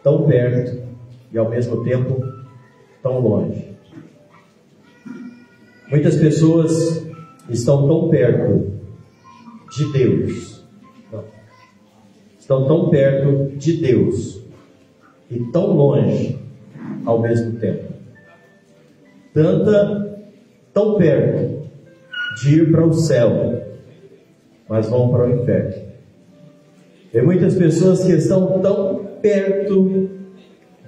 tão perto e ao mesmo tempo tão longe. Muitas pessoas estão tão perto de Deus, estão tão perto de Deus e tão longe ao mesmo tempo. Tão perto de ir para o céu, mas vão para o inferno. Tem muitas pessoas que estão tão perto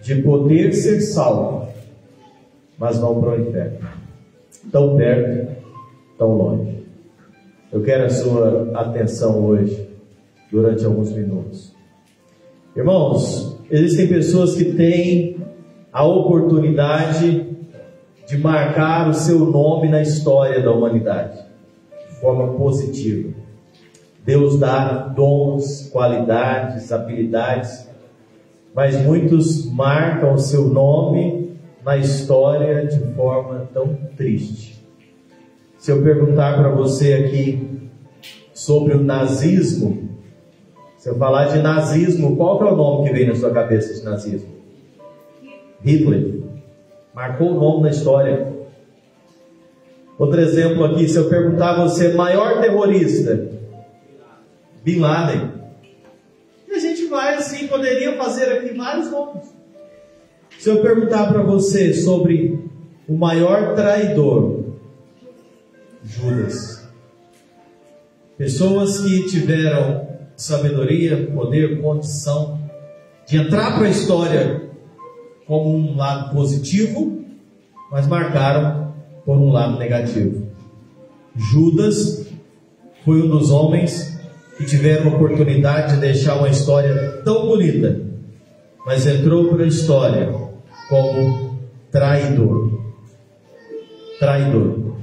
de poder ser salvo, mas vão para o inferno. Tão perto, tão longe. Eu quero a sua atenção hoje, durante alguns minutos. Irmãos, existem pessoas que têm a oportunidade de marcar o seu nome na história da humanidade, de forma positiva. Deus dá dons, qualidades, habilidades, mas muitos marcam o seu nome na história de forma tão triste. Se eu perguntar para você aqui sobre o nazismo, se eu falar de nazismo, qual que é o nome que vem na sua cabeça de nazismo? Hitler. Marcou o nome na história. Outro exemplo aqui, se eu perguntar a você, maior terrorista, Bin Laden. E a gente vai assim, poderia fazer aqui vários nomes. Se eu perguntar para você sobre o maior traidor, Judas. Pessoas que tiveram sabedoria, poder, condição de entrar para a história como um lado positivo, mas marcaram por um lado negativo. Judas foi um dos homens que tiveram a oportunidade de deixar uma história tão bonita, mas entrou para a história como traidor. Traidor.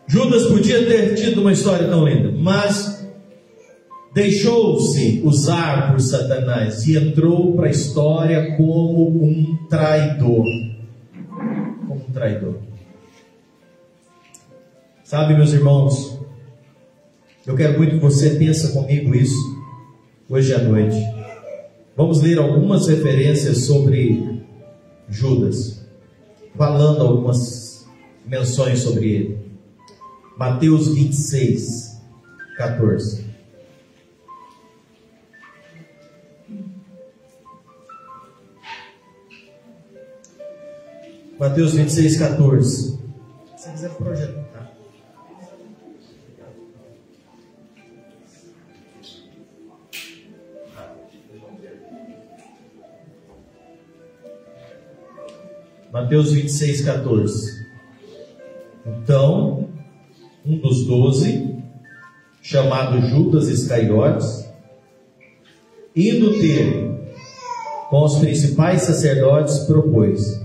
Judas podia ter tido uma história tão linda, mas deixou-se usar por Satanás e entrou para a história como um traidor. Como um traidor. Sabe, meus irmãos, eu quero muito que você pense comigo isso hoje à noite. Vamos ler algumas referências sobre Judas, falando algumas menções sobre ele. Mateus 26, 14. Mateus 26, 14. Se você quiser projetar. Mateus 26, 14. Então, um dos 12, chamado Judas Iscariotes, indo ter com os principais sacerdotes, propôs: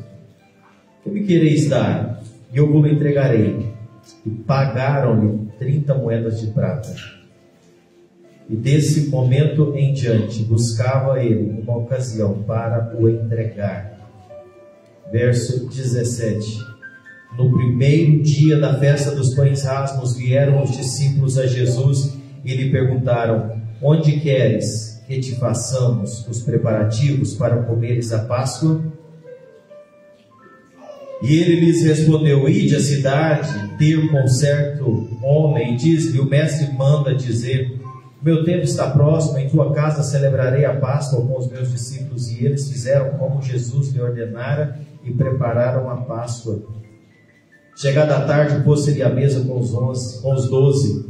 que me quereis dar? E eu vou entregarei. E pagaram-lhe 30 moedas de prata. E desse momento em diante buscava ele uma ocasião para o entregar. Verso 17. No primeiro dia da festa dos pães asmos vieram os discípulos a Jesus e lhe perguntaram: onde queres que te façamos os preparativos para comeres a Páscoa? E ele lhes respondeu: ide à cidade, ter com certo homem, e diz-lhe: o mestre manda dizer, meu tempo está próximo, em tua casa celebrarei a Páscoa com os meus discípulos. E eles fizeram como Jesus lhe ordenara e prepararam a Páscoa. Chegada a tarde, pôs-se-lhe à mesa com os 12,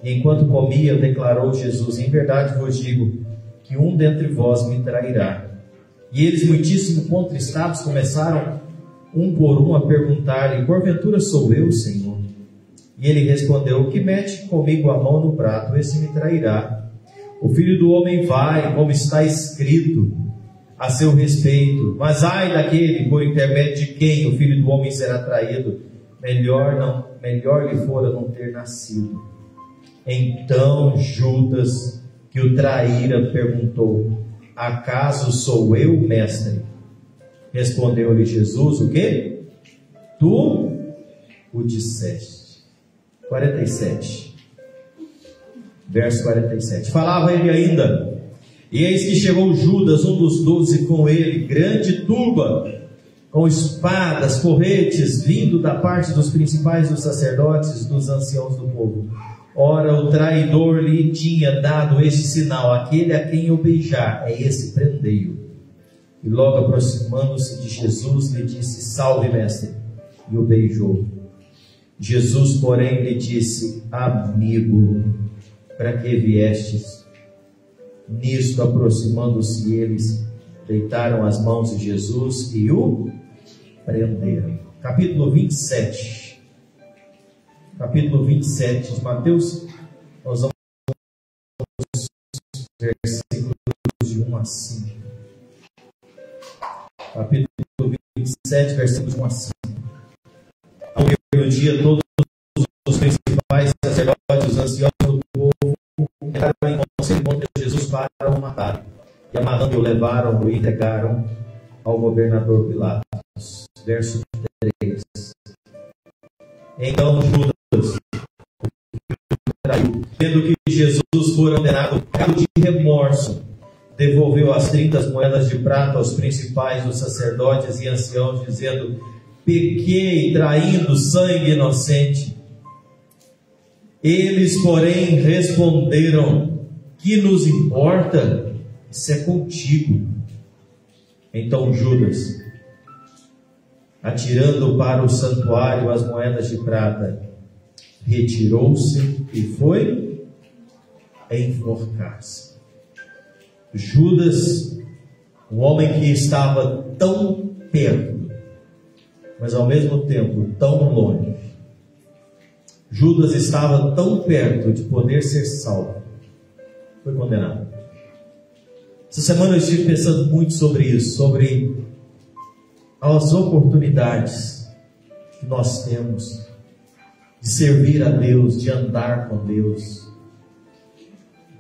e enquanto comia, declarou Jesus: em verdade vos digo, que um dentre vós me trairá. E eles, muitíssimo contristados, começaram um por um a perguntar-lhe: porventura sou eu, Senhor? E ele respondeu: o que mete comigo a mão no prato, esse me trairá. O Filho do Homem vai, como está escrito a seu respeito, mas ai daquele por intermédio de quem o Filho do Homem será traído. Melhor lhe fora não ter nascido. Então Judas, que o traíra, perguntou: acaso sou eu, mestre? Respondeu-lhe Jesus: o quê? Tu o disseste. 47. Verso 47. Falava ele ainda, E eis que chegou Judas, um dos 12, com ele, grande turba, com espadas, corretes, vindo da parte dos principais dos sacerdotes, dos anciãos do povo. Ora, o traidor lhe tinha dado este sinal: aquele a quem eu beijar, é esse, prendei-o. E logo aproximando-se de Jesus, lhe disse: salve, mestre, e o beijou. Jesus, porém, lhe disse: amigo, para que viestes? Nisto, aproximando-se eles, deitaram as mãos de Jesus e o prenderam. Capítulo 27. Capítulo 27 de Mateus, nós vamos versículos de 1 a 5. Capítulo 27, versículos de 1 a 5. Ao primeiro dia, todos os principais sacerdotes, os anciãos do povo, entraram em conselho contra Jesus para o matar. E amarrando-o, levaram-o e entregaram ao governador Pilatos. Verso 3. Então Judas, vendo que Jesus fora condenado de remorso, devolveu as 30 moedas de prata aos principais dos sacerdotes e anciãos, dizendo: pequei traindo sangue inocente. Eles, porém, responderam: que nos importa? Isso é contigo. Então Judas, atirando para o santuário as moedas de prata, retirou-se e foi enforcar-se. Judas, um homem que estava tão perto, mas ao mesmo tempo tão longe. Judas estava tão perto de poder ser salvo, foi condenado. Essa semana eu estive pensando muito sobre isso, sobre as oportunidades que nós temos de servir a Deus, de andar com Deus,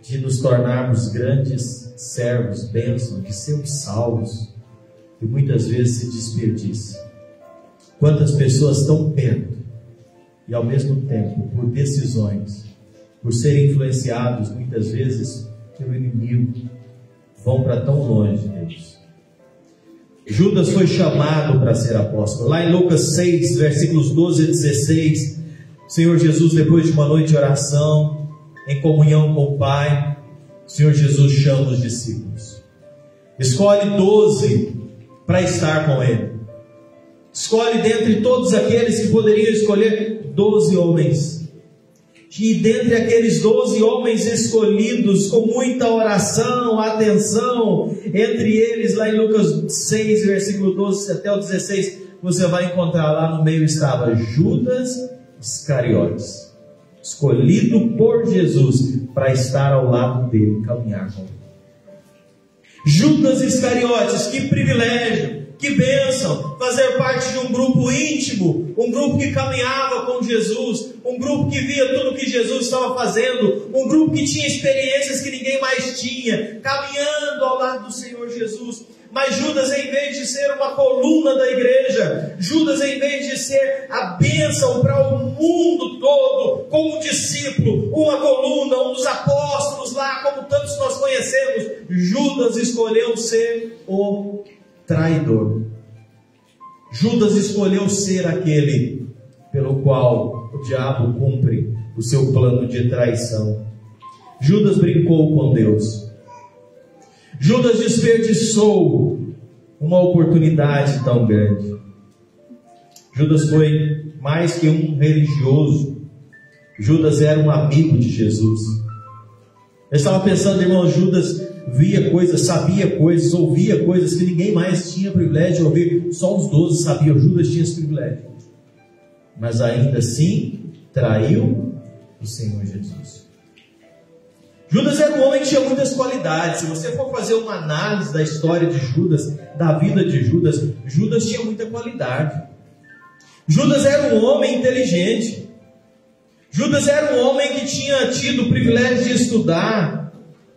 de nos tornarmos grandes servos, bênçãos, de sermos salvos, e muitas vezes se desperdiça. Quantas pessoas estão perto e ao mesmo tempo, por decisões, por serem influenciados muitas vezes pelo inimigo, vão para tão longe de Deus. Judas foi chamado para ser apóstolo. Lá em Lucas 6, versículos 12 a 16, o Senhor Jesus, depois de uma noite de oração, em comunhão com o Pai, o Senhor Jesus chama os discípulos. Escolhe 12 para estar com Ele. Escolhe dentre todos aqueles que poderiam escolher 12 homens. E dentre aqueles 12 homens escolhidos, com muita oração, atenção, entre eles, lá em Lucas 6, versículo 12 até o 16, você vai encontrar lá no meio estava Judas Iscariotes, escolhido por Jesus para estar ao lado dele, caminhar com ele. Judas Iscariotes, que privilégio, que bênção, fazer parte de um grupo íntimo, um grupo que caminhava com Jesus, um grupo que via tudo que Jesus estava fazendo, um grupo que tinha experiências que ninguém mais tinha, caminhando ao lado do Senhor Jesus. Mas Judas, em vez de ser uma coluna da igreja, Judas, em vez de ser a bênção para o mundo todo, como um discípulo, uma coluna, um dos apóstolos lá, como tantos nós conhecemos, Judas escolheu ser o traidor. Judas escolheu ser aquele pelo qual o diabo cumpre o seu plano de traição. Judas brincou com Deus. Judas desperdiçou uma oportunidade tão grande. Judas foi mais que um religioso. Judas era um amigo de Jesus. Eu estava pensando, irmão, Judas via coisas, sabia coisas, ouvia coisas que ninguém mais tinha privilégio de ouvir. Só os 12 sabiam. Judas tinha esse privilégio. Mas ainda assim, traiu o Senhor Jesus. Judas era um homem que tinha muitas qualidades. Se você for fazer uma análise da história de Judas, da vida de Judas, Judas tinha muita qualidade. Judas era um homem inteligente. Judas era um homem que tinha tido o privilégio de estudar.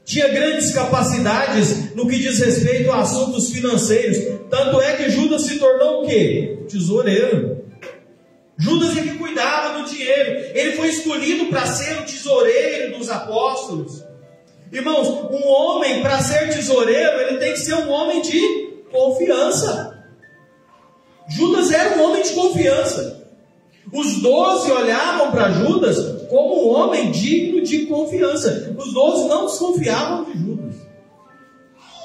Tinha grandes capacidades no que diz respeito a assuntos financeiros. Tanto é que Judas se tornou o quê? Tesoureiro. Judas é que cuidava do dinheiro. Ele foi escolhido para ser o tesoureiro dos apóstolos. Irmãos, um homem, para ser tesoureiro, ele tem que ser um homem de confiança. Judas era um homem de confiança. Os 12 olhavam para Judas como um homem digno de confiança. Os 12 não desconfiavam de Judas.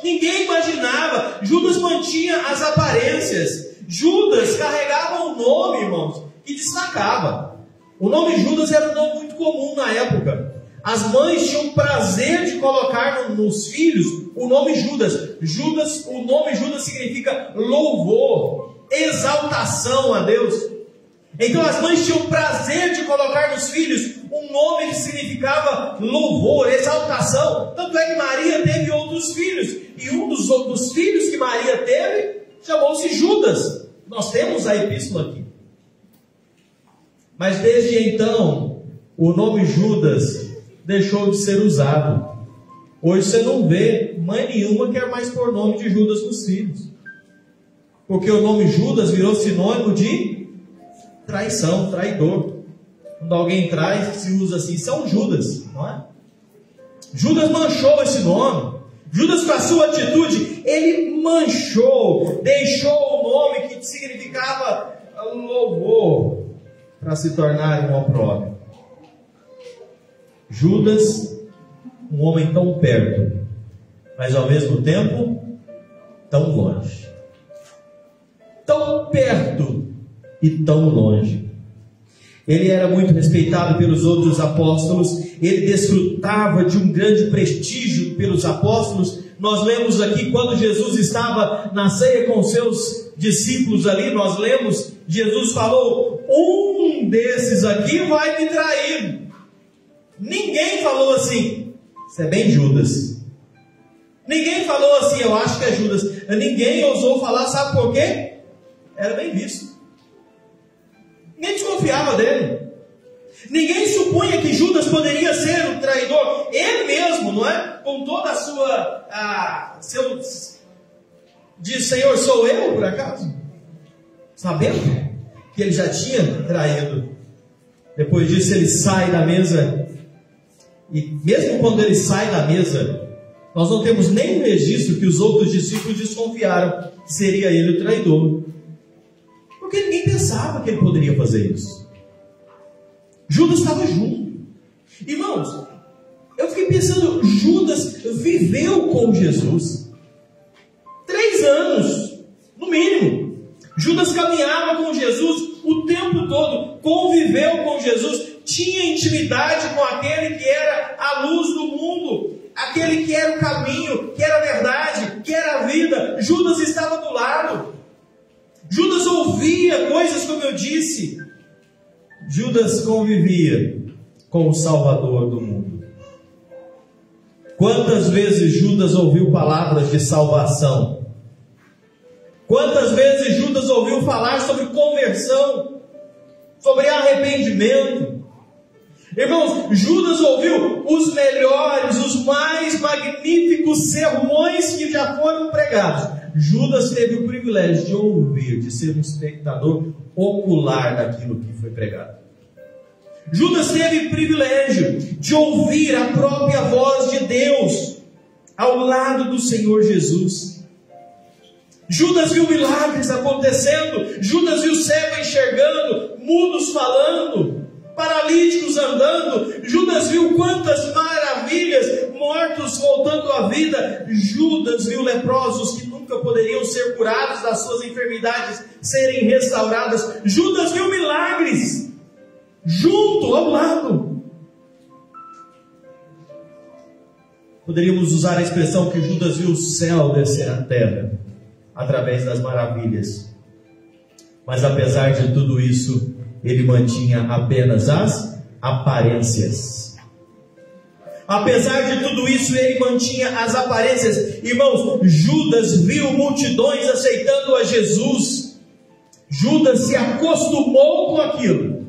Ninguém imaginava. Judas mantinha as aparências. Judas carregava um nome, irmãos, que destacava. O nome Judas era um nome muito comum na época. As mães tinham prazer de colocar nos filhos o nome Judas. O nome Judas significa louvor, exaltação a Deus. Então as mães tinham prazer de colocar nos filhos um nome que significava louvor, exaltação. Tanto é que Maria teve outros filhos. E um dos outros filhos que Maria teve chamou-se Judas. Nós temos a epístola aqui. Mas desde então, o nome Judas deixou de ser usado. Hoje você não vê mãe nenhuma que quer mais pôr nome de Judas nos filhos. Porque o nome Judas virou sinônimo de traição, traidor. Quando alguém trai, se usa assim, isso é um Judas, não é? Judas manchou esse nome. Judas, com a sua atitude, ele manchou, deixou o nome que significava louvor, para se tornar um opróbrio. Judas, um homem tão perto, mas ao mesmo tempo tão longe. Tão perto e tão longe. Ele era muito respeitado pelos outros apóstolos, ele desfrutava de um grande prestígio pelos apóstolos. Nós lemos aqui, quando Jesus estava na ceia com seus discípulos ali, nós lemos, Jesus falou: um desses aqui vai me trair. Ninguém falou assim, isso é bem Judas. Ninguém falou assim, eu acho que é Judas. Ninguém ousou falar, sabe por quê? Era bem visto. Ninguém desconfiava dele. Ninguém supunha que Judas poderia ser o traidor. Ele mesmo, não é? Com toda a sua... diz, Senhor, sou eu, por acaso? Sabendo que ele já tinha traído. Depois disso ele sai da mesa. E mesmo quando ele sai da mesa, nós não temos nenhum registro que os outros discípulos desconfiaram que seria ele o traidor. Porque ninguém pensava que ele poderia fazer isso. Judas estava junto. Irmãos, eu fiquei pensando, Judas viveu com Jesus 3 anos, no mínimo. Judas caminhava com Jesus o tempo todo, conviveu com Jesus, tinha intimidade com aquele que era a luz do mundo, aquele que era o caminho, que era a verdade, que era a vida. Judas estava do lado. Judas ouvia coisas, como eu disse. Judas convivia com o Salvador do mundo. Quantas vezes Judas ouviu palavras de salvação? Quantas vezes Judas ouviu falar sobre conversão, sobre arrependimento? Irmãos, Judas ouviu os melhores, os mais magníficos sermões que já foram pregados. Judas teve o privilégio de ouvir, de ser um espectador ocular daquilo que foi pregado. Judas teve o privilégio de ouvir a própria voz de Deus ao lado do Senhor Jesus. Judas viu milagres acontecendo, Judas viu cego enxergando, mudos falando, paralíticos andando. Judas viu quantas maravilhas, mortos voltando à vida. Judas viu leprosos que nunca poderiam ser curados das suas enfermidades serem restauradas. Judas viu milagres junto, ao lado. Poderíamos usar a expressão que Judas viu o céu descer à terra através das maravilhas. Mas apesar de tudo isso, ele mantinha apenas as aparências. Apesar de tudo isso, ele mantinha as aparências. Irmãos, Judas viu multidões aceitando a Jesus. Judas se acostumou com aquilo.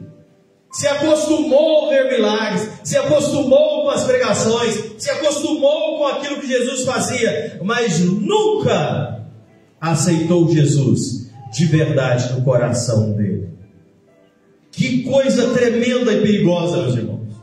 Se acostumou a ver milagres, se acostumou com as pregações, se acostumou com aquilo que Jesus fazia, mas nunca aceitou Jesus de verdade no coração dele. Que coisa tremenda e perigosa, meus irmãos.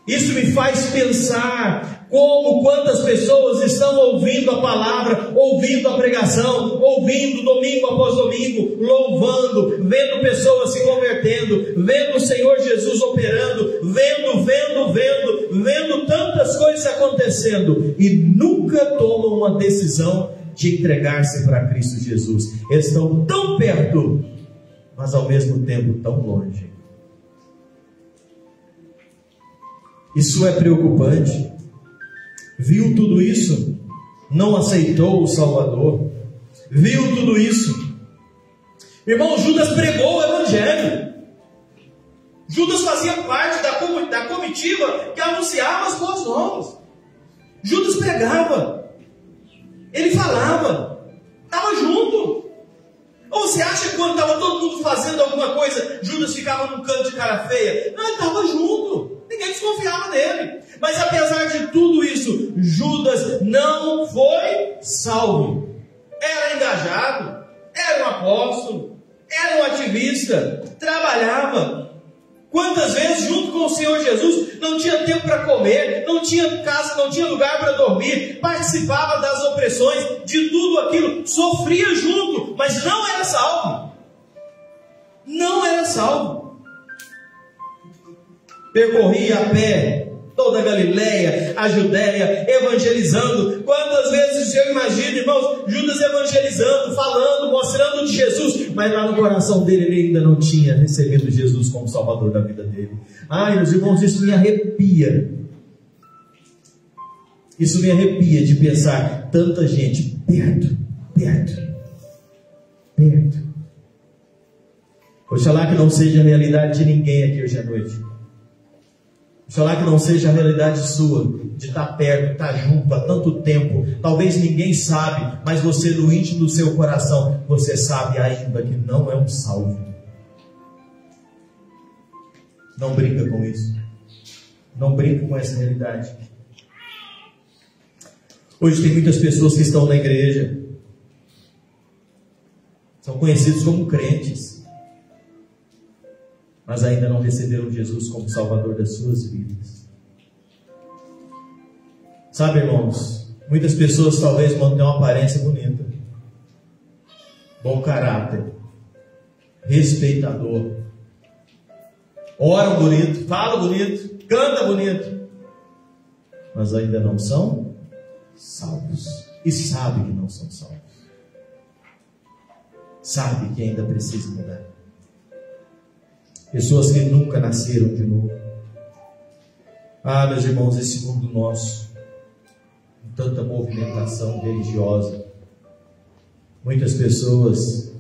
Isso me faz pensar quantas pessoas estão ouvindo a palavra, ouvindo a pregação, ouvindo domingo após domingo, louvando, vendo pessoas se convertendo, vendo o Senhor Jesus operando, vendo tantas coisas acontecendo, e nunca tomam uma decisão de entregar-se para Cristo Jesus. Eles estão tão perto, mas ao mesmo tempo tão longe. Isso é preocupante. Viu tudo isso, não aceitou o Salvador. Viu tudo isso. Irmão, Judas pregou o Evangelho. Judas fazia parte da comitiva que anunciava as boas novas. Judas pregava, ele falava, estava junto. Ou você acha que quando estava todo mundo fazendo alguma coisa, Judas ficava num canto de cara feia? Não, ele estava junto, ninguém desconfiava dele. Mas apesar de tudo isso, Judas não foi salvo. Era engajado, era um apóstolo, era um ativista, trabalhava. Quantas vezes junto com o Senhor Jesus não tinha tempo para comer, não tinha casa, não tinha lugar para dormir, participava das opressões, de tudo aquilo, sofria junto, mas não era salvo. Não era salvo. Percorria a pé toda a Galileia, a Judéia, evangelizando. Quantas vezes eu imagino, irmãos, Judas evangelizando, falando, mostrando de Jesus, mas lá no coração dele ele ainda não tinha recebido Jesus como Salvador da vida dele. Ai, meus irmãos, isso me arrepia. Isso me arrepia de pensar tanta gente perto. Oxalá que não seja a realidade de ninguém aqui hoje à noite. Oxalá que não seja a realidade sua, de estar perto, estar junto há tanto tempo. Talvez ninguém sabe, mas você no íntimo do seu coração, você sabe ainda que não é um salvo. Não brinca com isso. Não brinca com essa realidade. Hoje tem muitas pessoas que estão na igreja, são conhecidos como crentes, mas ainda não receberam Jesus como Salvador das suas vidas. Sabe, irmãos, muitas pessoas talvez vão ter uma aparência bonita, bom caráter, respeitador, oram bonito, falam bonito, canta bonito, mas ainda não são salvos. E sabe que não são salvos. Sabe que ainda precisa mudar. Pessoas que nunca nasceram de novo. Ah, meus irmãos, esse mundo nosso, com tanta movimentação religiosa, muitas pessoas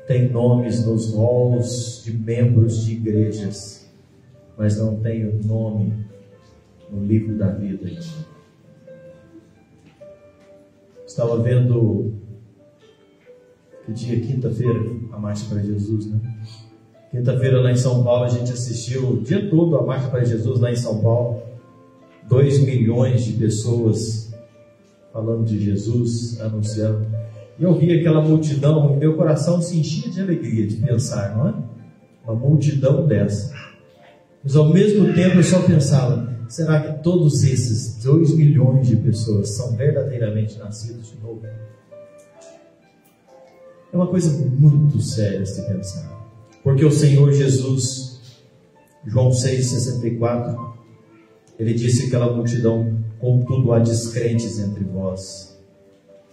têm nomes nos halls de membros de igrejas, mas não têm o nome no livro da vida. Estava vendo que dia, quinta-feira, a Marcha para Jesus, né? Quinta-feira lá em São Paulo, a gente assistiu o dia todo a Marcha para Jesus lá em São Paulo. 2 milhões de pessoas falando de Jesus, anunciando. E eu vi aquela multidão e meu coração se enchia de alegria de pensar, não é? Uma multidão dessa. Mas ao mesmo tempo eu só pensava, será que todos esses 2 milhões de pessoas são verdadeiramente nascidos de novo? É uma coisa muito séria se pensar. Porque o Senhor Jesus, João 6,64, ele disse àquela multidão: contudo há descrentes entre vós.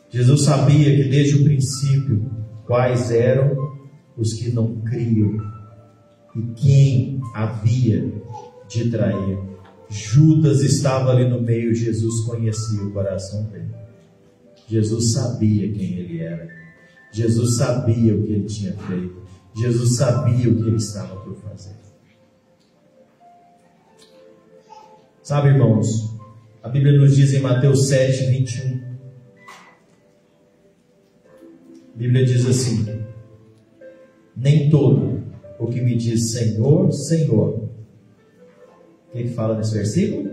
Jesus sabia que desde o princípio quais eram os que não criam e quem havia de trair. Judas estava ali no meio, Jesus conhecia o coração dele. Jesus sabia quem ele era. Jesus sabia o que ele tinha feito. Jesus sabia o que ele estava por fazer. Sabe, irmãos, a Bíblia nos diz em Mateus 7, 21. A Bíblia diz assim: nem todo o que me diz Senhor, Senhor, o que fala nesse versículo?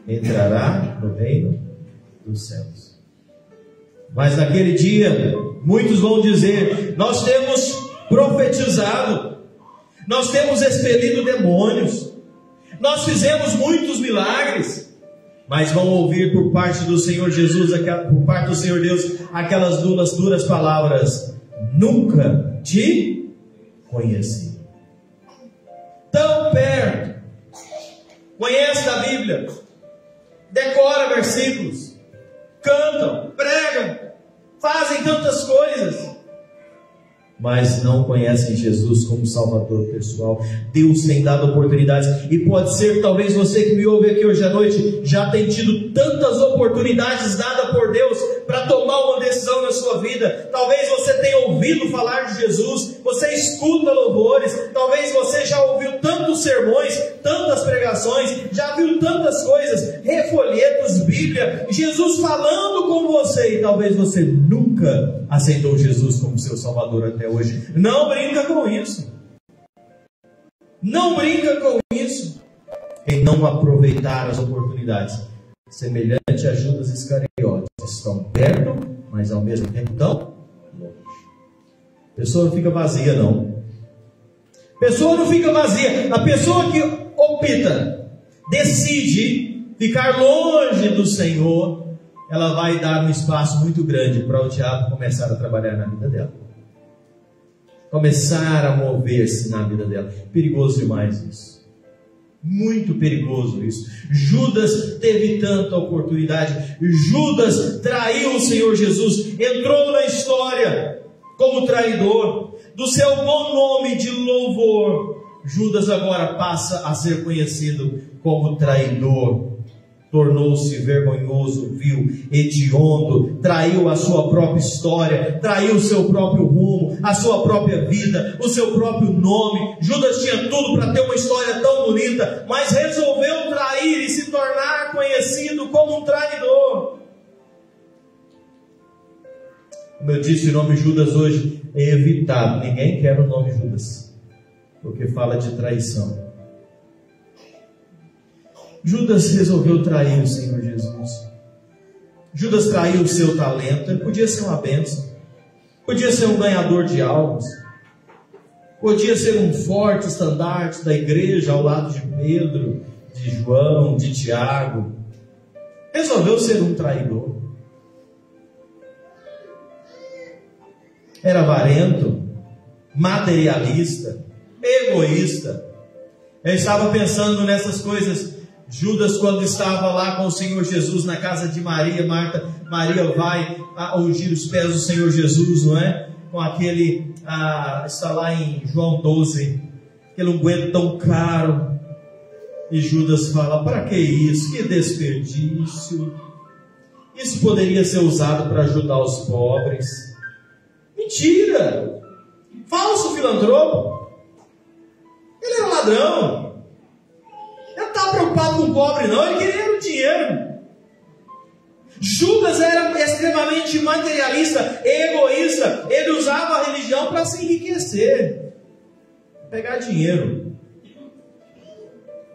Entrará no reino dos céus. Mas naquele dia, muitos vão dizer: nós temos profetizado, nós temos expelido demônios, nós fizemos muitos milagres, mas vão ouvir por parte do Senhor Jesus, por parte do Senhor Deus, aquelas duras palavras: nunca te conheci. Tão perto, conhece da Bíblia, decora versículos, cantam, pregam, fazem tantas coisas, mas não conhecem Jesus como Salvador pessoal. Deus tem dado oportunidades, e pode ser que talvez você que me ouve aqui hoje à noite já tenha tido tantas oportunidades dadas por Deus para tomar uma decisão na sua vida. Talvez você tenha ouvido falar de Jesus, você escuta louvores, talvez você já ouviu tantos sermões, tantas pregações, já viu tantas coisas, folhetos, Bíblia, Jesus falando com você, e talvez você nunca aceitou Jesus como seu Salvador até hoje. Não brinca com isso. Não brinca com isso. Em não aproveitar as oportunidades. Semelhante a Judas Iscariotes. Estão perto, mas ao mesmo tempo tão longe. A pessoa não fica vazia, não. A pessoa não fica vazia. A pessoa que opta, decide ficar longe do Senhor, ela vai dar um espaço muito grande para o diabo começar a trabalhar na vida dela, começar a mover-se na vida dela. Perigoso demais isso, muito perigoso isso. Judas teve tanta oportunidade, Judas traiu o Senhor Jesus, entrou na história como traidor. Do seu bom nome de louvor, Judas agora passa a ser conhecido como traidor. Tornou-se vergonhoso, vil, hediondo, traiu a sua própria história, traiu o seu próprio rumo, a sua própria vida, o seu próprio nome. Judas tinha tudo para ter uma história tão bonita, mas resolveu trair e se tornar conhecido como um traidor. Como eu disse, o nome Judas hoje é evitado. Ninguém quer o nome Judas, porque fala de traição. Judas resolveu trair o Senhor Jesus. Judas traiu o seu talento. Ele podia ser uma bênção, podia ser um ganhador de almas, podia ser um forte estandarte da igreja ao lado de Pedro, de João, de Tiago. Resolveu ser um traidor. Era avarento, materialista, egoísta. Eu estava pensando nessas coisas. Judas, quando estava lá com o Senhor Jesus na casa de Maria, Maria vai ungir os pés do Senhor Jesus, não é? Com aquele, está lá em João 12, aquele unguento tão caro. E Judas fala: para que isso? Que desperdício! Isso poderia ser usado para ajudar os pobres. Mentira! Falso filantropo. Ele era ladrão. Ele não estava preocupado com o pobre, não. Ele queria o dinheiro. Judas era extremamente materialista, egoísta. Ele usava a religião para se enriquecer, pegar dinheiro.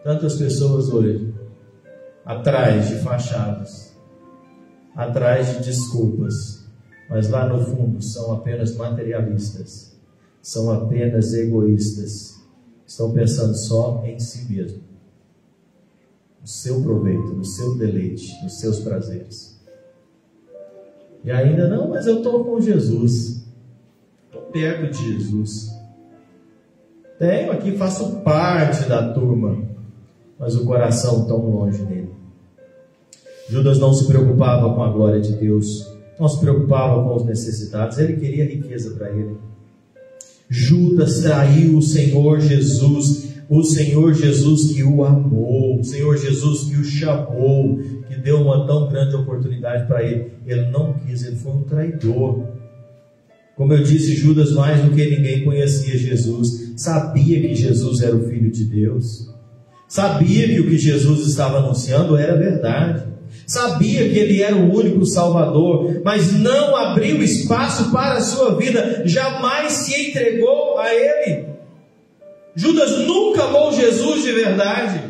Tantas pessoas hoje atrás de fachadas, atrás de desculpas, mas lá no fundo são apenas materialistas, são apenas egoístas, estão pensando só em si mesmo, no seu proveito, no seu deleite, nos seus prazeres. E ainda não, mas eu estou com Jesus, estou perto de Jesus, tenho aqui, faço parte da turma, mas o coração tão longe dele. Judas não se preocupava com a glória de Deus, não se preocupava com os necessitados, ele queria riqueza para ele. Judas traiu o Senhor Jesus que o amou, o Senhor Jesus que o chamou, que deu uma tão grande oportunidade para ele. Ele não quis, ele foi um traidor. Como eu disse, Judas, mais do que ninguém, conhecia Jesus, sabia que Jesus era o Filho de Deus, sabia que o que Jesus estava anunciando era verdade, sabia que ele era o único Salvador, mas não abriu espaço para a sua vida, jamais se entregou a ele. Judas nunca amou Jesus de verdade.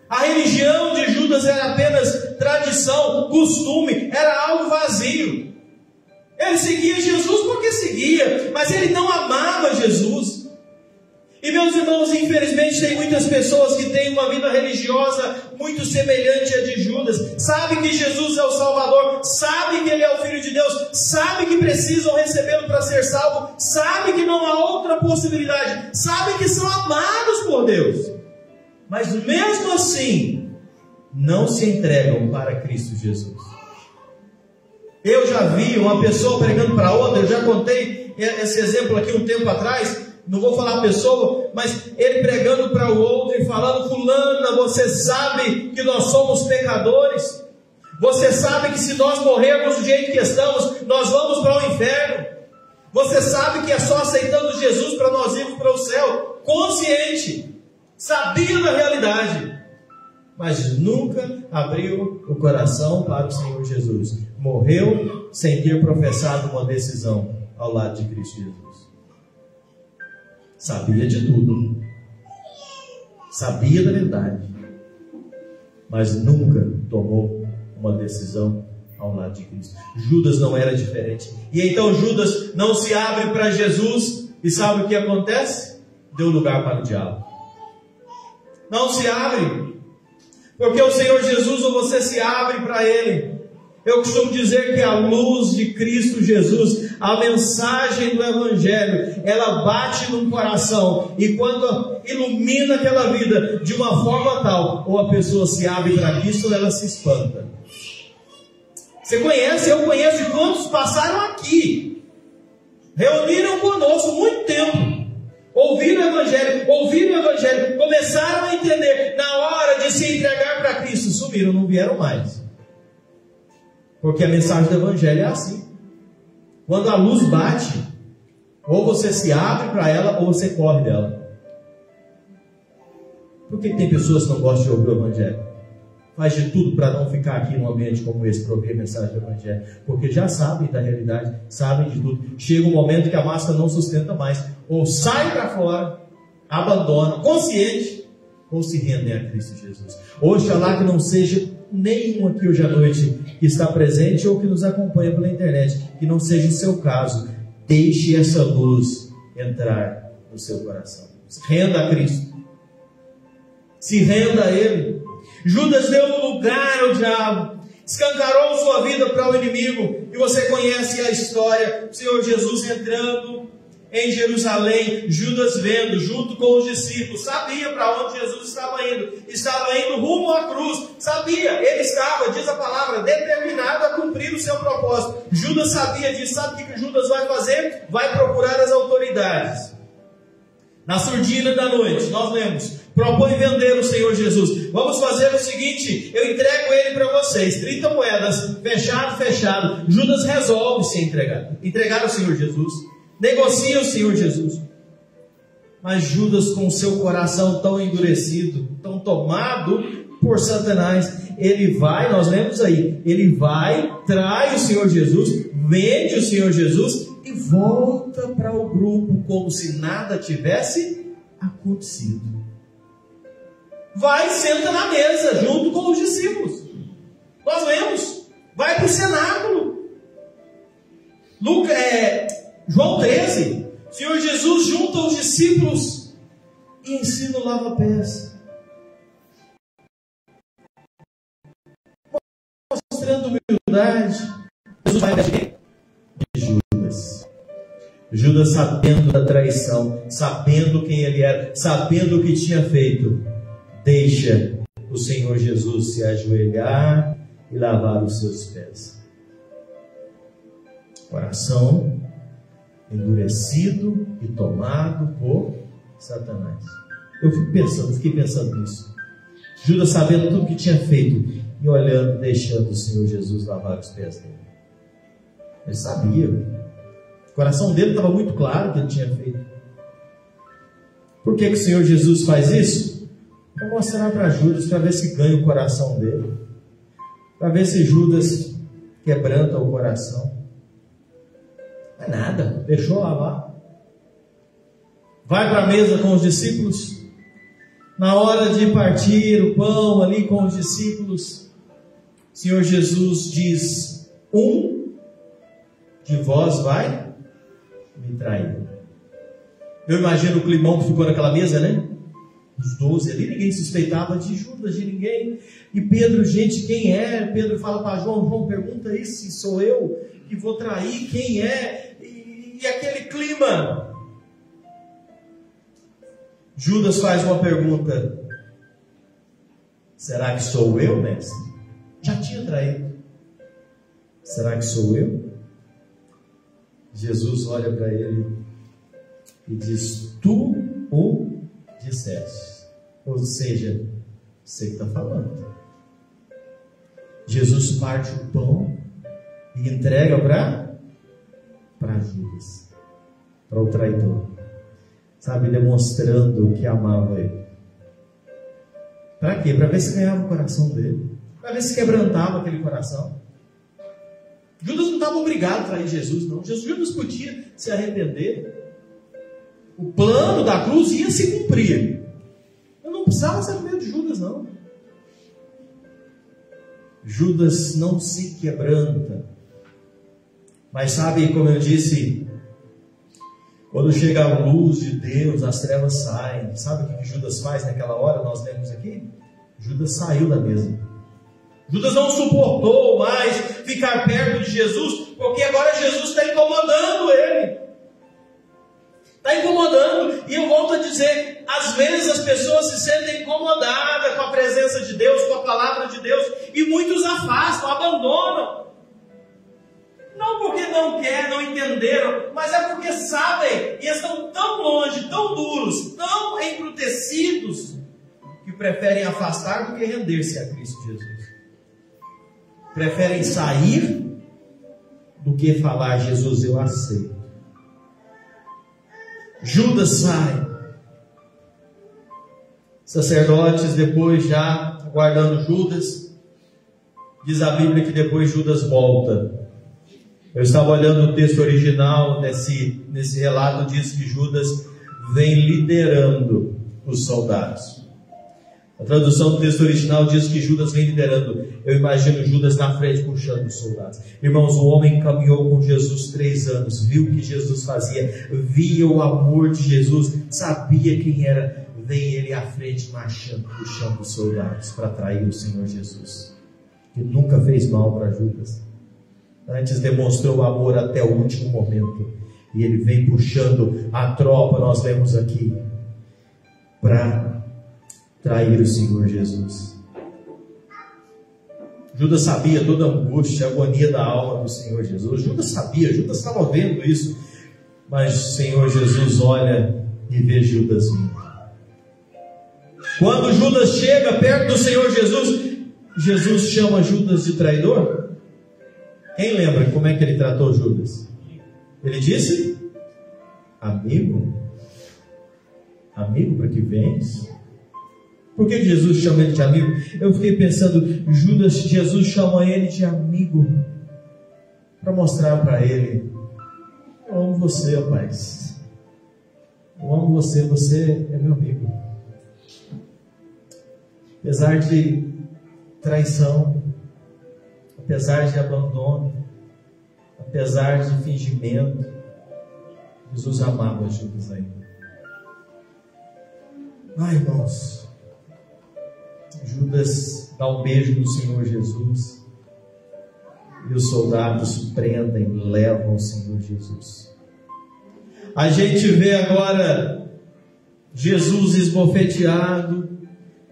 A religião de Judas era apenas tradição, costume, era algo vazio. Ele seguia Jesus porque seguia, mas ele não amava Jesus. E meus irmãos, infelizmente tem muitas pessoas que têm uma vida religiosa muito semelhante à de Judas. Sabe que Jesus é o Salvador, sabe que Ele é o Filho de Deus, sabe que precisam recebê-lo para ser salvo, sabe que não há outra possibilidade, sabe que são amados por Deus, mas mesmo assim não se entregam para Cristo Jesus. Eu já vi uma pessoa pregando para outra, eu já contei esse exemplo aqui um tempo atrás. Não vou falar a pessoa, mas ele pregando para o outro e falando: fulana, você sabe que nós somos pecadores? Você sabe que se nós morrermos do jeito que estamos, nós vamos para o inferno? Você sabe que é só aceitando Jesus para nós irmos para o céu? Consciente, sabia da realidade, mas nunca abriu o coração para o Senhor Jesus. Morreu sem ter professado uma decisão ao lado de Cristo Jesus. Sabia de tudo, sabia da verdade, mas nunca tomou uma decisão ao lado de Cristo. Judas não era diferente. E então Judas não se abre para Jesus, e sabe o que acontece? Deu lugar para o diabo. Não se abre, porque o Senhor Jesus, ou você se abre para Ele. Eu costumo dizer que a luz de Cristo Jesus, a mensagem do Evangelho, ela bate no coração, e quando ilumina aquela vida de uma forma tal, ou a pessoa se abre para Cristo, ou ela se espanta. Você conhece, eu conheço, de quantos passaram aqui, reuniram conosco muito tempo, ouviram o Evangelho, começaram a entender, na hora de se entregar para Cristo, sumiram, não vieram mais. Porque a mensagem do Evangelho é assim. Quando a luz bate, ou você se abre para ela, ou você corre dela. Por que tem pessoas que não gostam de ouvir o Evangelho? Faz de tudo para não ficar aqui num ambiente como esse, para ouvir a mensagem do Evangelho. Porque já sabem da realidade, sabem de tudo. Chega um momento que a máscara não sustenta mais. Ou sai para fora, abandona, consciente, ou se rendem a Cristo Jesus. Oxalá que não seja nenhum aqui hoje à noite que está presente ou que nos acompanha pela internet, que não seja o seu caso. Deixe essa luz entrar no seu coração. Se renda a Cristo, se renda a Ele. Judas deu lugar ao diabo, escancarou sua vida para o inimigo, e você conhece a história. O Senhor Jesus entrando em Jerusalém, Judas vendo, junto com os discípulos, sabia para onde Jesus estava indo rumo à cruz, sabia, ele estava, diz a palavra, determinado a cumprir o seu propósito. Judas sabia disso. Sabe o que Judas vai fazer? Vai procurar as autoridades. Na surdina da noite, nós lemos: propõe vender o Senhor Jesus. Vamos fazer o seguinte, eu entrego ele para vocês, 30 moedas, fechado. Judas resolve se entregar o Senhor Jesus, negocia o Senhor Jesus. Mas Judas, com seu coração tão endurecido, tão tomado por Satanás, ele vai, nós lemos aí, ele vai, trai o Senhor Jesus, vende o Senhor Jesus e volta para o grupo como se nada tivesse acontecido. Vai e senta na mesa junto com os discípulos. Nós lemos, vai para o cenáculo. João 13, o Senhor Jesus junta os discípulos e ensina o lava-pés, mostrando humildade. Jesus vai de Judas. Judas, sabendo da traição, sabendo quem ele era, sabendo o que tinha feito, deixa o Senhor Jesus se ajoelhar e lavar os seus pés. Coração endurecido e tomado por Satanás. Eu fiquei pensando nisso. Judas sabendo tudo que tinha feito e olhando, deixando o Senhor Jesus lavar os pés dele. Ele sabia. O coração dele estava muito claro o que ele tinha feito. Por que o Senhor Jesus faz isso? Para mostrar para Judas, para ver se ganha o coração dele, para ver se Judas quebranta o coração. Não é nada, deixou lavar. Vai para a mesa com os discípulos. Na hora de partir o pão ali com os discípulos, o Senhor Jesus diz: um de vós vai me trair. Eu imagino o climão que ficou naquela mesa, né? Os 12 ali, ninguém suspeitava de Judas, de ninguém. E Pedro, gente, quem é? Pedro fala para João, João, pergunta isso, se sou eu que vou trair, quem é? E aquele clima. Judas faz uma pergunta: será que sou eu, mestre? Já tinha traído. Será que sou eu? Jesus olha para ele e diz: tu o disseste. Ou seja, você que está falando. Jesus parte o pão e entrega para Judas, para o traidor, sabe, demonstrando que amava ele. Para quê? Para ver se ganhava o coração dele, para ver se quebrantava aquele coração. Judas não estava obrigado a trair Jesus, não. Judas podia se arrepender. O plano da cruz ia se cumprir. Eu não precisava ser medo de Judas, não. Judas não se quebranta. Mas sabe, como eu disse, quando chega a luz de Deus, as trevas saem. Sabe o que Judas faz naquela hora? Nós lemos aqui. Judas saiu da mesa. Judas não suportou mais ficar perto de Jesus, porque agora Jesus está incomodando ele. Está incomodando. E eu volto a dizer, às vezes as pessoas se sentem incomodadas com a presença de Deus, com a palavra de Deus, e muitos afastam, abandonam. Não porque não querem, não entenderam, mas é porque sabem e estão tão longe, tão duros, tão embrutecidos, que preferem afastar do que render-se a Cristo Jesus. Preferem sair do que falar: Jesus, eu aceito. Judas sai. Sacerdotes depois já aguardando Judas. Diz a Bíblia que depois Judas volta. Eu estava olhando o texto original, nesse relato diz que Judas vem liderando os soldados. A tradução do texto original diz que Judas vem liderando. Eu imagino Judas na frente puxando os soldados. Irmãos, o homem caminhou com Jesus 3 anos, viu o que Jesus fazia, via o amor de Jesus, sabia quem era. Vem ele à frente marchando, puxando os soldados para trair o Senhor Jesus, que nunca fez mal para Judas. Antes demonstrou o amor até o último momento. E ele vem puxando a tropa, nós lemos aqui, para trair o Senhor Jesus. Judas sabia toda a angústia, a agonia da alma do Senhor Jesus. Judas sabia, Judas estava vendo isso. Mas o Senhor Jesus olha e vê Judas vindo. Quando Judas chega perto do Senhor Jesus, Jesus chama Judas de traidor. Quem lembra como é que ele tratou Judas? Ele disse: amigo, amigo para que vens? Por que Jesus chama ele de amigo? Eu fiquei pensando, Jesus chama ele de amigo para mostrar para ele: eu amo você, rapaz. Eu amo você, você é meu amigo. Apesar de traição, apesar de abandono, apesar de fingimento, Jesus amava Judas ainda. Ai, irmãos, Judas dá um beijo no Senhor Jesus e os soldados prendem, levam o Senhor Jesus. A gente vê agora Jesus esbofeteado,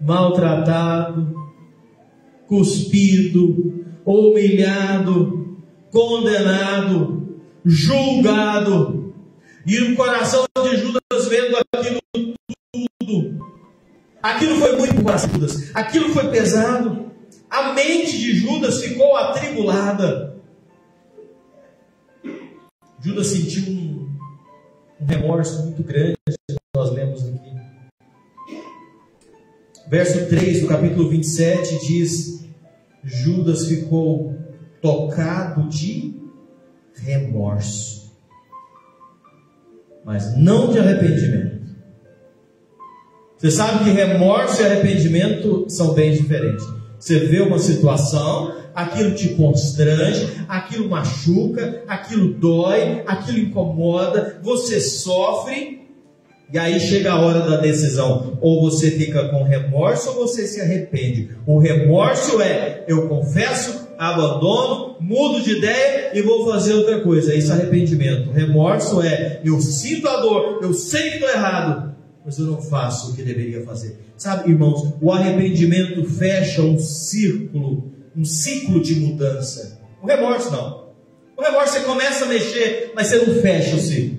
maltratado, cuspido, humilhado, condenado, julgado, e o coração de Judas vendo aquilo tudo. Aquilo foi muito para Judas, aquilo foi pesado. A mente de Judas ficou atribulada. Judas sentiu um remorso muito grande, nós lemos aqui. Verso 3 do capítulo 27 diz: Judas ficou tocado de remorso, mas não de arrependimento. Você sabe que remorso e arrependimento são bem diferentes. Você vê uma situação, aquilo te constrange, aquilo machuca, aquilo dói, aquilo incomoda, você sofre, E aí chega a hora da decisão, ou você fica com remorso ou você se arrepende. O remorso é, eu confesso, abandono, mudo de ideia e vou fazer outra coisa. Isso é arrependimento. O remorso é, eu sinto a dor, eu sei que estou errado, mas eu não faço o que deveria fazer. Sabe, irmãos, o arrependimento fecha um ciclo de mudança. O remorso não. O remorso você começa a mexer, mas você não fecha o ciclo.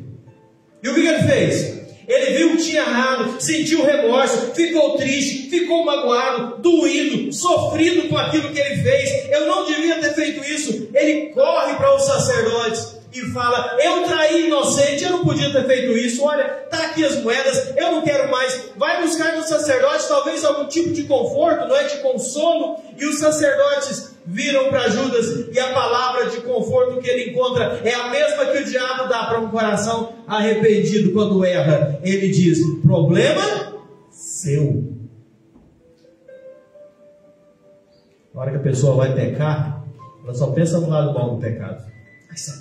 E o que ele fez? Ele viu que tinha errado, sentiu remorso, ficou triste, ficou magoado, doído, sofrido com aquilo que ele fez. Eu não devia ter feito isso. Ele corre para os sacerdotes e fala, eu traí inocente, eu não podia ter feito isso. Olha, está aqui as moedas, eu não quero mais. Vai buscar nos sacerdotes talvez algum tipo de conforto, não é, de consolo. E os sacerdotes viram para Judas, e a palavra de conforto que ele encontra é a mesma que o diabo dá para um coração arrependido quando erra. Ele diz, problema seu. Na hora que a pessoa vai pecar, ela só pensa no lado bom do pecado.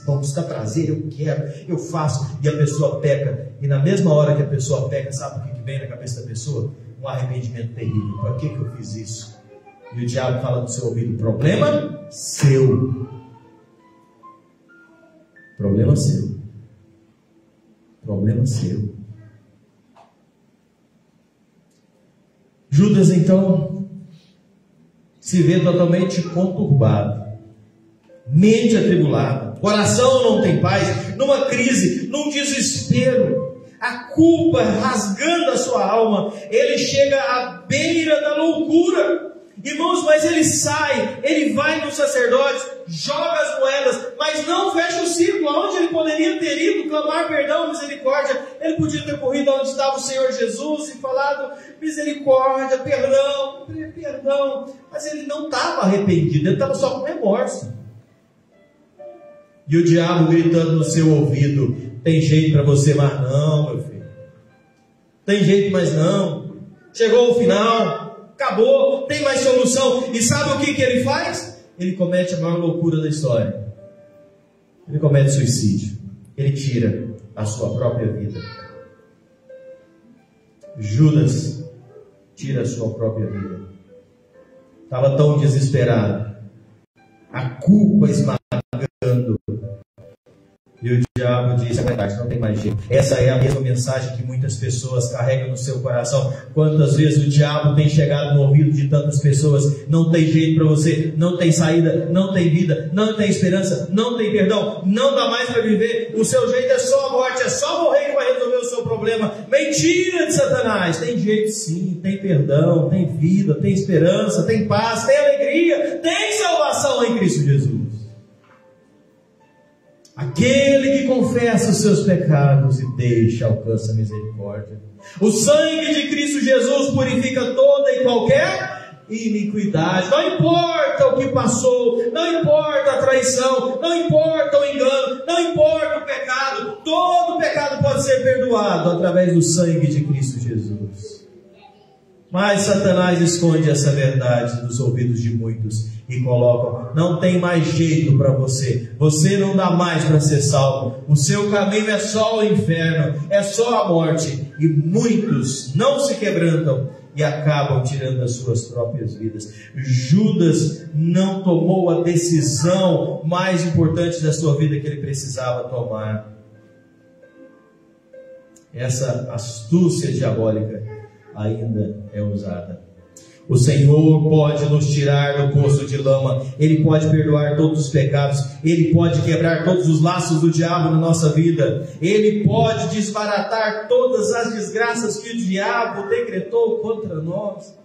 Vamos buscar prazer, eu quero, eu faço. E a pessoa peca, e na mesma hora que a pessoa peca, sabe o que vem na cabeça da pessoa? Um arrependimento terrível. Para que eu fiz isso? E o diabo fala no seu ouvido, problema seu. Problema seu. Problema seu. Judas então se vê totalmente conturbado, mente atribulada, coração não tem paz, numa crise, num desespero, a culpa rasgando a sua alma. Ele chega à beira da loucura. Irmãos, mas ele sai, ele vai nos sacerdotes, joga as moedas, mas não fecha o ciclo. Aonde ele poderia ter ido clamar perdão, misericórdia? Ele podia ter corrido onde estava o Senhor Jesus e falado misericórdia, perdão, perdão. Mas ele não estava arrependido, ele estava só com remorso. E o diabo gritando no seu ouvido, tem jeito para você, mas não, meu filho. Tem jeito, mas não. Chegou o final. Acabou, tem mais solução. E sabe o que ele faz? Ele comete a maior loucura da história. Ele comete suicídio. Ele tira a sua própria vida. Judas tira a sua própria vida. Estava tão desesperado. A culpa esmagando. E o diabo diz, é verdade, não tem mais jeito. Essa é a mesma mensagem que muitas pessoas carregam no seu coração. Quantas vezes o diabo tem chegado no ouvido de tantas pessoas, não tem jeito para você, não tem saída, não tem vida, não tem esperança, não tem perdão, não dá mais para viver, o seu jeito é só a morte, é só morrer que vai resolver o seu problema. Mentira de Satanás. Tem jeito sim, tem perdão, tem vida, tem esperança, tem paz, tem alegria, tem salvação em Cristo Jesus. Aquele que confessa os seus pecados e deixa, alcança a misericórdia. O sangue de Cristo Jesus purifica toda e qualquer iniquidade. Não importa o que passou, não importa a traição, não importa o engano, não importa o pecado. Todo pecado pode ser perdoado através do sangue de Cristo Jesus. Mas Satanás esconde essa verdade dos ouvidos de muitos e colocam, não tem mais jeito para você, você não dá mais para ser salvo, o seu caminho é só o inferno, é só a morte. E muitos não se quebrantam e acabam tirando as suas próprias vidas. Judas não tomou a decisão mais importante da sua vida que ele precisava tomar. Essa astúcia diabólica ainda é usada. O Senhor pode nos tirar do poço de lama, Ele pode perdoar todos os pecados, Ele pode quebrar todos os laços do diabo na nossa vida, Ele pode desbaratar todas as desgraças que o diabo decretou contra nós.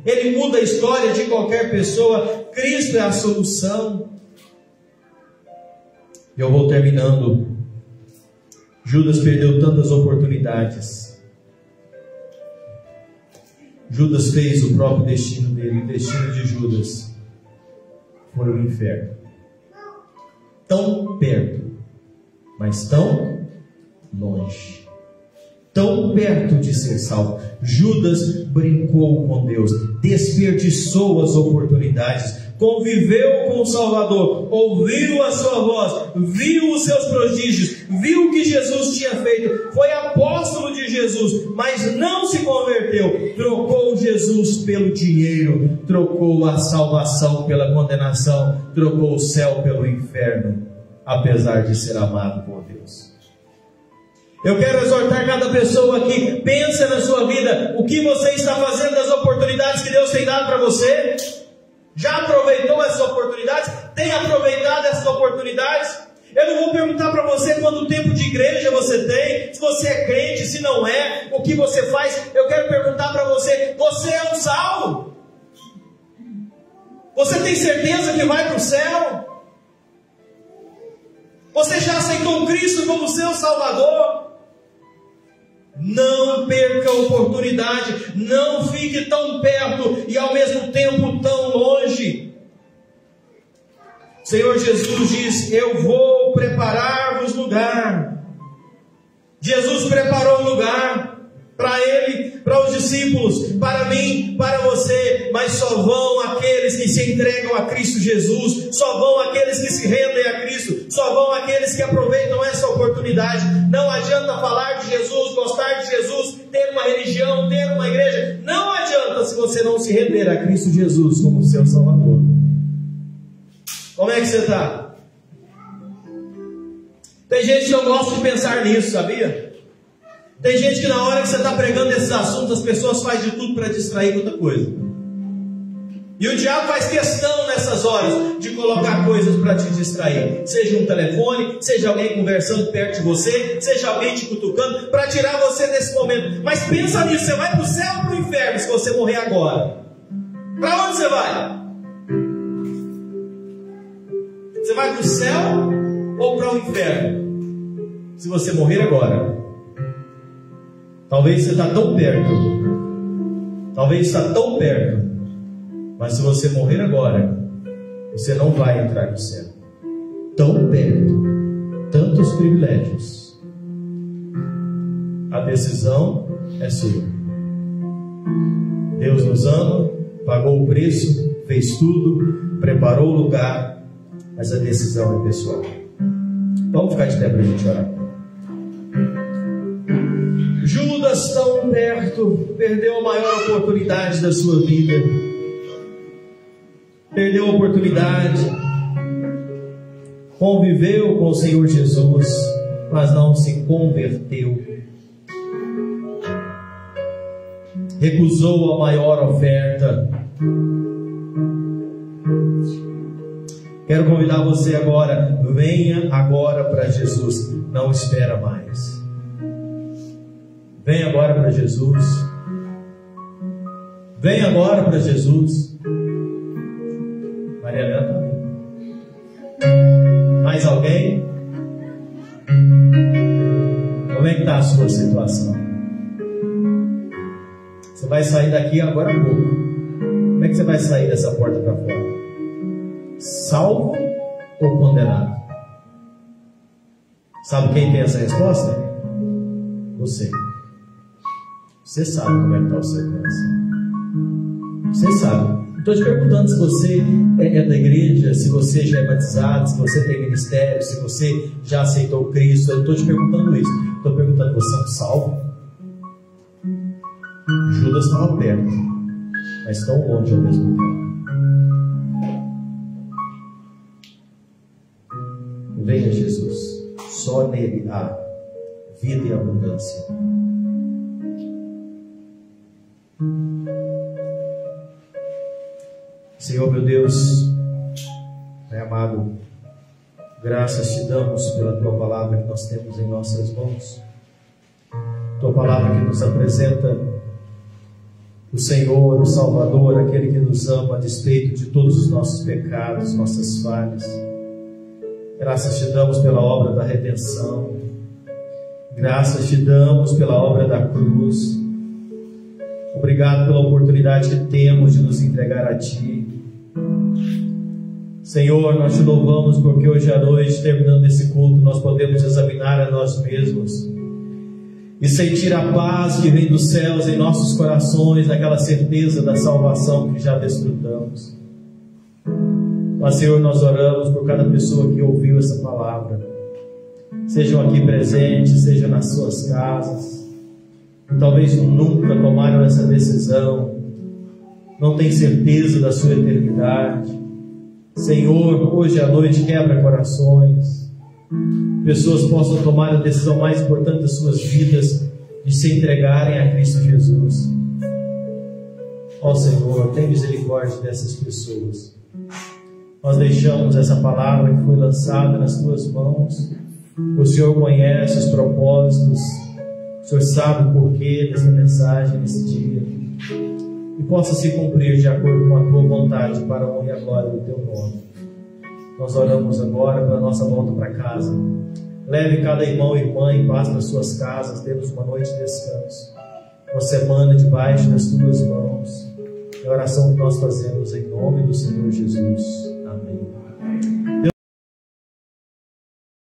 Ele muda a história de qualquer pessoa. Cristo é a solução. Eu vou terminando. Judas perdeu tantas oportunidades. Judas fez o próprio destino dele. O destino de Judas foi o inferno. Tão perto, mas tão longe. Tão perto de ser salvo. Judas brincou com Deus, desperdiçou as oportunidades, conviveu com o Salvador, ouviu a sua voz, viu os seus prodígios, viu o que Jesus tinha feito, foi apóstolo de Jesus, mas não se converteu, trocou Jesus pelo dinheiro, trocou a salvação pela condenação, trocou o céu pelo inferno, apesar de ser amado por Deus. Eu quero exortar cada pessoa aqui, pensa na sua vida, o que você está fazendo das oportunidades que Deus tem dado para você? Já aproveitou essas oportunidades? Tem aproveitado essas oportunidades? Eu não vou perguntar para você quanto tempo de igreja você tem, se você é crente, se não é, o que você faz. Eu quero perguntar para você, você é um salvo? Você tem certeza que vai para o céu? Você já aceitou Cristo como seu Salvador? Não perca a oportunidade, não fique tão perto e ao mesmo tempo tão longe. O Senhor Jesus diz: eu vou preparar-vos lugar. Jesus preparou um lugar para Ele, para os discípulos, para mim, para você, mas só vão aqueles que se entregam a Cristo Jesus, só vão aqueles que se rendem a Cristo, só vão aqueles que aproveitam essa oportunidade. Não adianta falar de Jesus, gostar de Jesus, ter uma religião, ter uma igreja, não adianta se você não se render a Cristo Jesus como seu Salvador. Como é que você está? Tem gente que não gosta de pensar nisso, sabia? Tem gente que na hora que você está pregando esses assuntos, as pessoas fazem de tudo para distrair com outra coisa. E o diabo faz questão nessas horas de colocar coisas para te distrair. Seja um telefone, seja alguém conversando perto de você, seja alguém te cutucando, para tirar você desse momento. Mas pensa nisso, você vai para o céu ou para o inferno se você morrer agora? Para onde você vai? Você vai para o céu ou para o inferno? Se você morrer agora. Talvez você está tão perto, mas se você morrer agora, você não vai entrar no céu. Tão perto, tantos privilégios. A decisão é sua. Deus nos ama, pagou o preço, fez tudo, preparou o lugar, mas a decisão é pessoal. Vamos ficar de pé para a gente orar. Judas, tão perto, perdeu a maior oportunidade da sua vida. Perdeu a oportunidade. Conviveu com o Senhor Jesus, mas não se converteu. Recusou a maior oferta. Quero convidar você agora, venha agora para Jesus. Não espera mais. Vem agora para Jesus. Vem agora para Jesus. Maria Helena também. Mais alguém? Como é que está a sua situação? Você vai sair daqui agora há pouco. Como é que você vai sair dessa porta para fora? Salvo ou condenado? Sabe quem tem essa resposta? Você. Você sabe como é que está o seu coração. Você sabe. Estou te perguntando se você é da igreja, se você já é batizado, se você tem ministério, se você já aceitou Cristo. Eu estou te perguntando isso. Estou perguntando, você é um salvo? Judas estava perto, mas tão longe ao mesmo tempo. Venha Jesus. Só nele há vida e abundância. Senhor meu Deus, Pai amado, graças te damos pela Tua palavra que nós temos em nossas mãos. Tua palavra que nos apresenta o Senhor, o Salvador, aquele que nos ama a despeito de todos os nossos pecados, nossas falhas. Graças te damos pela obra da redenção. Graças te damos pela obra da cruz. Obrigado pela oportunidade que temos de nos entregar a Ti. Senhor, nós te louvamos porque hoje à noite, terminando esse culto, nós podemos examinar a nós mesmos e sentir a paz que vem dos céus em nossos corações, aquela certeza da salvação que já desfrutamos. Mas, Senhor, nós oramos por cada pessoa que ouviu essa palavra, sejam aqui presentes, sejam nas suas casas, que talvez nunca tomaram essa decisão, não têm certeza da sua eternidade. Senhor, hoje à noite quebra corações, pessoas possam tomar a decisão mais importante das suas vidas, de se entregarem a Cristo Jesus. Ó Senhor, tem misericórdia dessas pessoas. Nós deixamos essa palavra que foi lançada nas tuas mãos. O Senhor conhece os propósitos, o Senhor sabe o porquê dessa mensagem nesse dia, e possa se cumprir de acordo com a tua vontade, para a honra e a glória do teu nome. Nós oramos agora pela nossa volta para casa. Leve cada irmão e irmã em paz para suas casas. Dê-nos uma noite de descanso, uma semana debaixo das tuas mãos. É a oração que nós fazemos em nome do Senhor Jesus. Amém.